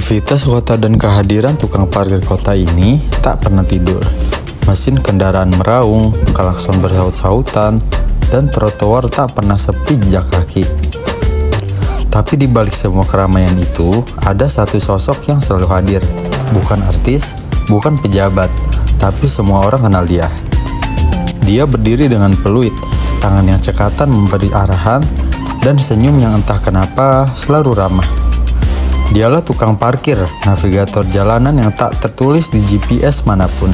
Aktivitas kota dan kehadiran tukang parkir kota ini tak pernah tidur. Mesin kendaraan meraung, klakson bersaut-sautan, dan trotoar tak pernah sepi jejak kaki. Tapi di balik semua keramaian itu, ada satu sosok yang selalu hadir. Bukan artis, bukan pejabat, tapi semua orang kenal dia. Dia berdiri dengan peluit, tangan yang cekatan memberi arahan, dan senyum yang entah kenapa selalu ramah. Dialah tukang parkir, navigator jalanan yang tak tertulis di GPS manapun.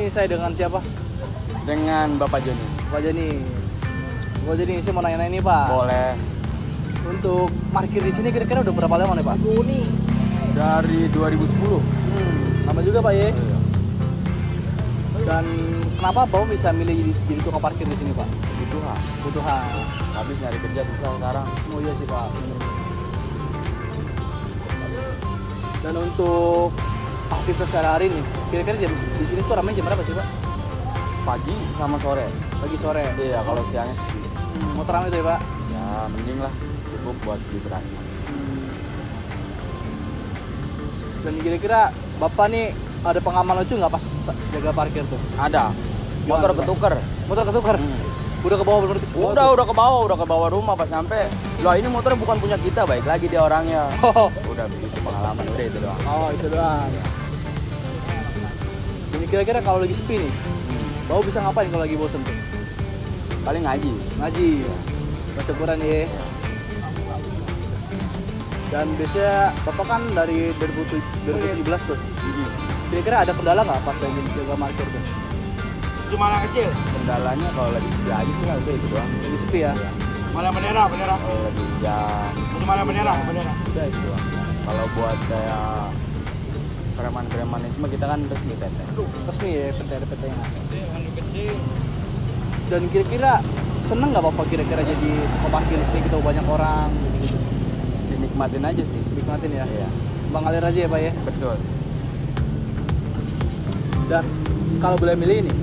Saya dengan siapa? Dengan Bapak Joni. Bapak Joni, saya mau nanya ini Pak. Boleh. Untuk parkir di sini kira-kira udah berapa lama nih Pak? Dari 2010. Lama juga Pak ya. Iya. Dan kenapa Bapak bisa milih jadi tukang parkir di sini Pak? Kebutuhan. Habis nyari kerja susah sekarang. Oh iya sih Pak. Dan untuk aktivitas sehari-hari nih, kira-kira jam di sini tuh ramai jam berapa sih Pak? Pagi sama sore. Pagi sore. Iya, kalau siangnya sepi. Motor ramai tuh ya Pak? Ya mending lah, cukup buat beli beras. Dan kira-kira Bapak nih ada pengalaman lucu nggak pas jaga parkir tuh? Ada. Motor ketuker. Motor ketuker? Udah ke bawah belum? Udah ke bawah rumah pas sampai. Loh ini motornya bukan punya kita, baik lagi dia orangnya. Udah begitu pengalaman, udah itu doang. Oh itu doang. Jadi kira-kira kalau lagi sepi nih, Bapak bisa ngapain kalau lagi bosen tuh? Paling ngaji. Baca Quran ya. Dan biasanya Bapak kan dari 2017 tuh. Kira-kira ada kendala nggak pas lagi jaga parkir tuh? Cuma anak kecil. Kendalanya kalau lagi sepi aja sih udah itu doang. Lagi sepi ya? Malah bendera. Kalau lagi hujan. Cuma bendera. Udah itu doang. Kalau buat kayak preman-premanisme kita kan resmi PT. Resmi ya PT-nya. Kecil. Dan kira-kira seneng nggak Bapak kira-kira jadi tukang parkir di sini kita banyak orang gitu? Dinikmatin aja sih. Nikmatin ya? Iya. Bang ngalir aja ya Pak ya? Betul. Dan kalau boleh milih nih,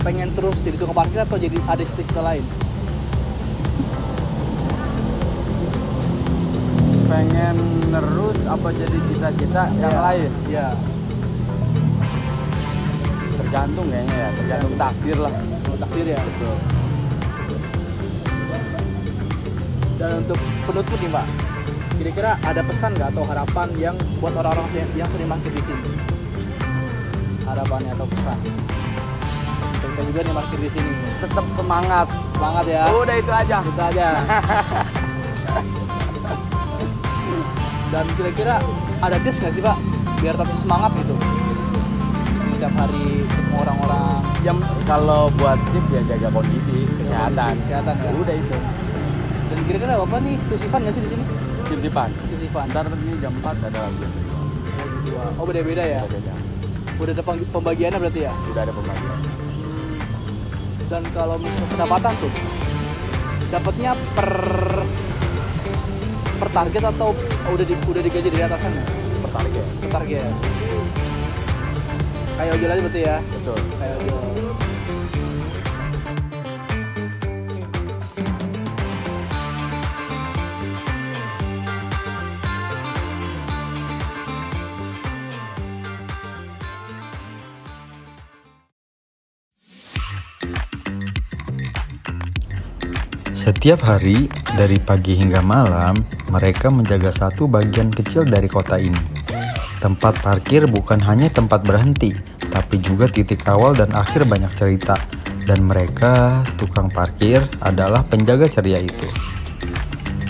pengen terus jadi tukang parkir atau jadi ada cita-cita lain? Pengen terus apa jadi cita-cita yang lain? Iya. Tergantung kayaknya ya, tergantung takdir lah. Takdir ya. Betul. Dan untuk penutup nih Pak, kira-kira ada pesan nggak atau harapan yang buat orang-orang yang sering parkir di sini? Harapannya atau pesan? Kita juga nih parkir di sini. Tetap semangat Ya. Udah itu aja. Dan kira-kira ada tips nggak sih Pak biar tetap semangat gitu? Di sini tiap hari ketemu orang-orang. Yang kalau buat tip ya jaga kondisi kesehatan. Kesehatan ya. Udah itu. Dan kira-kira Bapak nih sisipan nggak sih di sini? Sip-sipan. Ntar Ini jam 4 ada lagi. Oh beda-beda ya? Beda. Udah ada pembagiannya berarti ya? Udah ada pembagian. Dan kalau misalnya pendapatan tuh dapatnya per target atau udah digaji dari atasannya? Per target. Kayak ojol aja berarti ya? Betul. Kayak ojol. Setiap hari, dari pagi hingga malam, mereka menjaga satu bagian kecil dari kota ini. Tempat parkir bukan hanya tempat berhenti, tapi juga titik awal dan akhir banyak cerita. Dan mereka, tukang parkir, adalah penjaga ceria itu.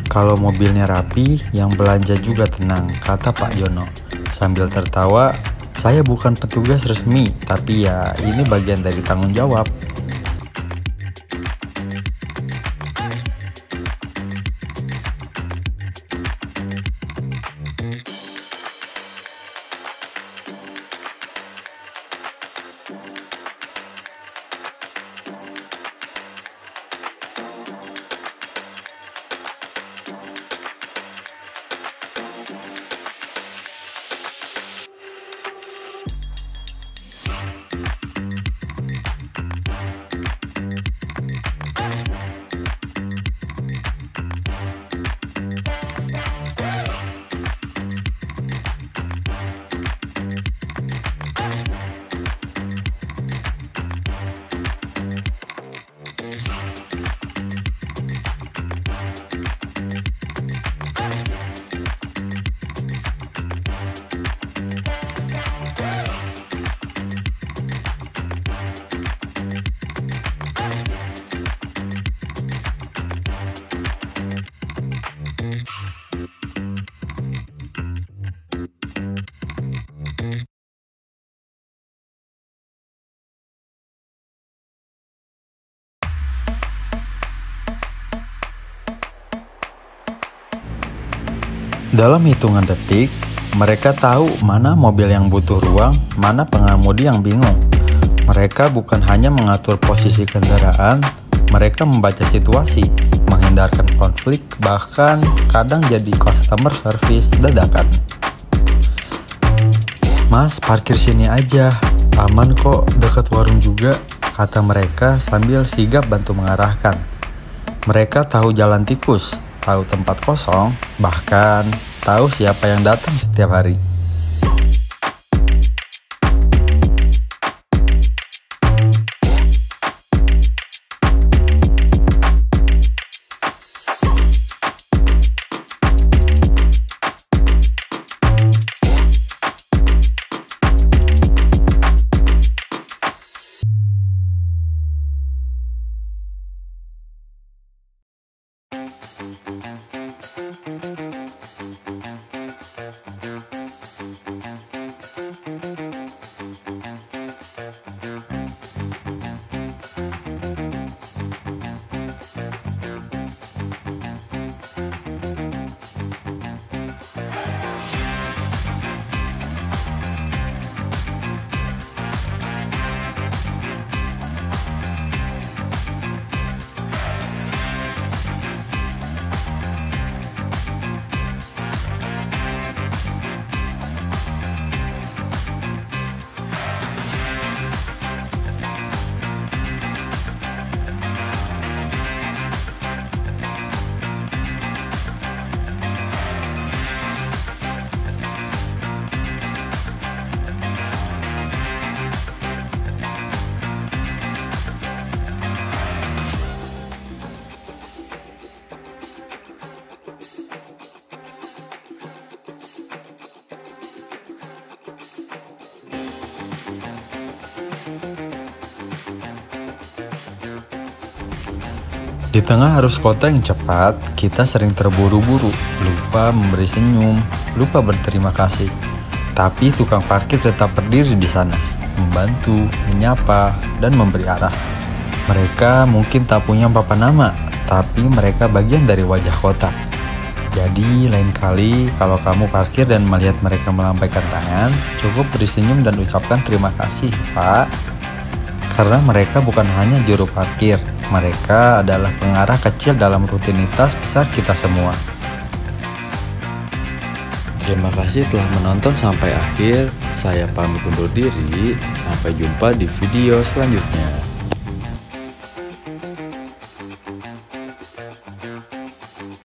Kalau mobilnya rapi, yang belanja juga tenang, kata Pak Jono. Sambil tertawa, saya bukan petugas resmi, tapi ya ini bagian dari tanggung jawab. Dalam hitungan detik, mereka tahu mana mobil yang butuh ruang, mana pengemudi yang bingung. Mereka bukan hanya mengatur posisi kendaraan, mereka membaca situasi, menghindarkan konflik, bahkan kadang jadi customer service dadakan. Mas, parkir sini aja, aman kok, dekat warung juga, kata mereka sambil sigap bantu mengarahkan. Mereka tahu jalan tikus, tahu tempat kosong, bahkan tahu siapa yang datang setiap hari. Di tengah arus kota yang cepat, kita sering terburu-buru, lupa memberi senyum, lupa berterima kasih. Tapi tukang parkir tetap berdiri di sana, membantu, menyapa, dan memberi arah. Mereka mungkin tak punya papan nama, tapi mereka bagian dari wajah kota. Jadi lain kali kalau kamu parkir dan melihat mereka melambaikan tangan, cukup beri senyum dan ucapkan terima kasih, Pak. Karena mereka bukan hanya juru parkir, mereka adalah pengarah kecil dalam rutinitas besar kita semua. Terima kasih telah menonton sampai akhir. Saya pamit undur diri. Sampai jumpa di video selanjutnya.